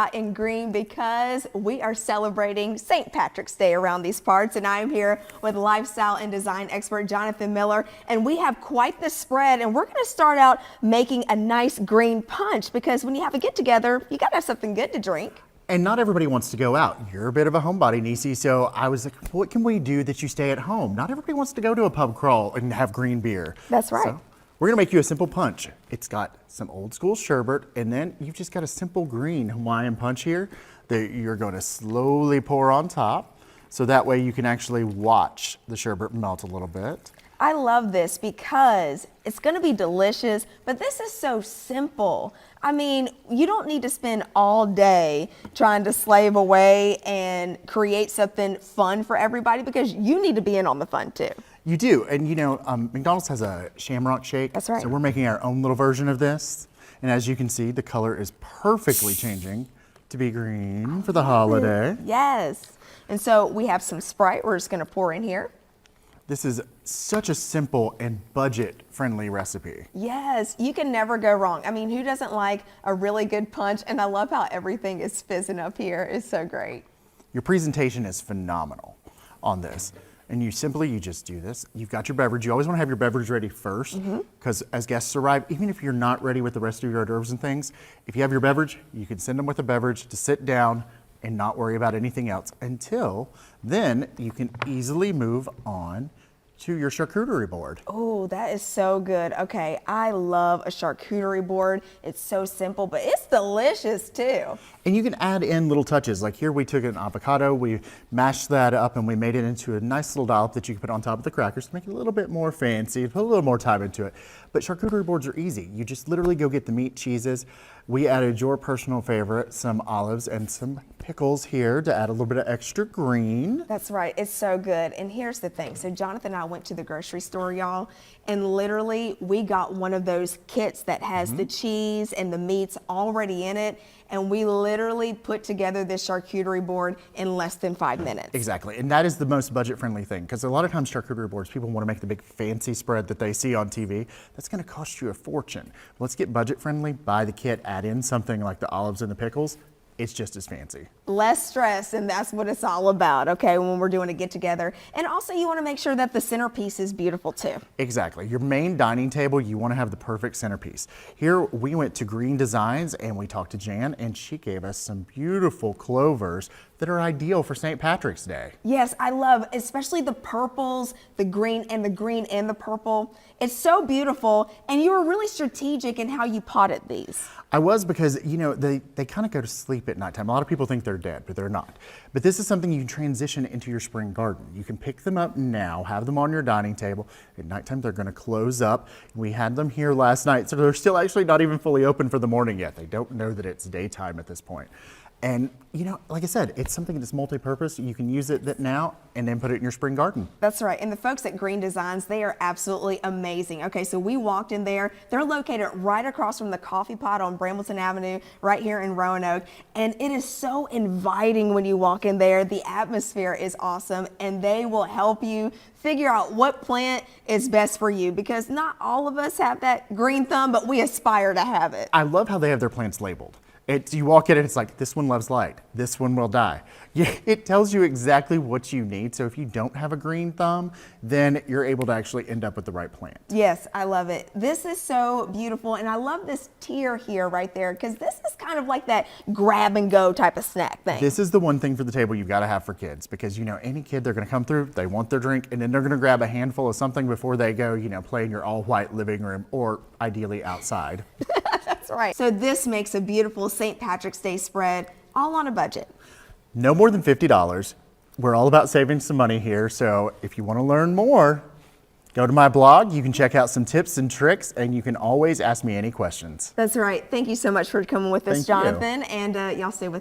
In green because we are celebrating St. Patrick's Day around these parts, and I'm here with lifestyle and design expert Johnathan Miller, and we have quite the spread, and we're going to start out making a nice green punch because when you have a get together you got to have something good to drink. And not everybody wants to go out. You're a bit of a homebody, Neesy, so I was like, what can we do that you stay at home? Not everybody wants to go to a pub crawl and have green beer. That's right. So we're gonna make you a simple punch. It's got some old school sherbet, and then you've just got a simple green Hawaiian punch here that you're gonna slowly pour on top, so that way you can actually watch the sherbet melt a little bit. I love this because it's going to be delicious, but this is so simple. I mean, you don't need to spend all day trying to slave away and create something fun for everybody because you need to be in on the fun too. You do, and you know, McDonald's has a shamrock shake. That's right. So we're making our own little version of this. And as you can see, the color is perfectly changing to be green for the holiday. Yes. And so we have some Sprite we're just going to pour in here. This is such a simple and budget-friendly recipe. Yes, you can never go wrong. I mean, who doesn't like a really good punch? And I love how everything is fizzing up here. It's so great. Your presentation is phenomenal on this. And you just do this. You've got your beverage. You always want to have your beverage ready first because as guests arrive, even if you're not ready with the rest of your hors d'oeuvres and things, if you have your beverage, you can send them with a beverage to sit down and not worry about anything else until then you can easily move on to your charcuterie board. Oh, that is so good. Okay, I love a charcuterie board. It's so simple, but it's delicious too. And you can add in little touches. Like here we took an avocado, we mashed that up and we made it into a nice little dollop that you can put on top of the crackers to make it a little bit more fancy, put a little more time into it. But charcuterie boards are easy. You just literally go get the meat, cheeses. We added your personal favorite, some olives and some pickles here to add a little bit of extra green. That's right, it's so good. And here's the thing, so Johnathan and I went to the grocery store, y'all, and literally we got one of those kits that has the cheese and the meats already in it, and we literally put together this charcuterie board in less than 5 minutes. Exactly, and that is the most budget-friendly thing, because a lot of times charcuterie boards, people want to make the big fancy spread that they see on TV. That's going to cost you a fortune. Let's get budget-friendly, buy the kit, add in something like the olives and the pickles. It's just as fancy. Less stress, and that's what it's all about, okay, when we're doing a get together. And also you want to make sure that the centerpiece is beautiful too. Exactly. Your main dining table, you want to have the perfect centerpiece. Here we went to Green Designs and we talked to Jan, and she gave us some beautiful clovers that are ideal for St. Patrick's Day. Yes, I love especially the purples, the green and the purple. It's so beautiful, and you were really strategic in how you potted these. I was, because you know they kind of go to sleep at nighttime. A lot of people think they're dead, but they're not. But this is something you can transition into your spring garden. You can pick them up now, have them on your dining table. At nighttime they're going to close up. We had them here last night, so they're still actually not even fully open for the morning yet. They don't know that it's daytime at this point. And you know, like I said, it's something that's multi-purpose. You can use it now and then put it in your spring garden. That's right. And the folks at Green Designs, they are absolutely amazing. Okay, so we walked in there. They're located right across from the Coffee Pot on Brambleton Avenue, right here in Roanoke. And it is so inviting when you walk in there. The atmosphere is awesome, and they will help you figure out what plant is best for you, because not all of us have that green thumb, but we aspire to have it. I love how they have their plants labeled. You walk in and it's like, this one loves light, this one will die. Yeah, it tells you exactly what you need. So if you don't have a green thumb, then you're able to actually end up with the right plant. Yes, I love it. This is so beautiful, and I love this tier here right there, because this is kind of like that grab and go type of snack thing. This is the one thing for the table you've got to have for kids, because you know, any kid, they're going to come through, they want their drink, and then they're going to grab a handful of something before they go, you know, play in your all white living room, or ideally outside. That's right. So this makes a beautiful St. Patrick's Day spread, all on a budget. No more than $50. We're all about saving some money here, so if you want to learn more, go to my blog. You can check out some tips and tricks, and you can always ask me any questions. That's right. Thank you so much for coming with us, Thank you. Johnathan, and y'all stay with us.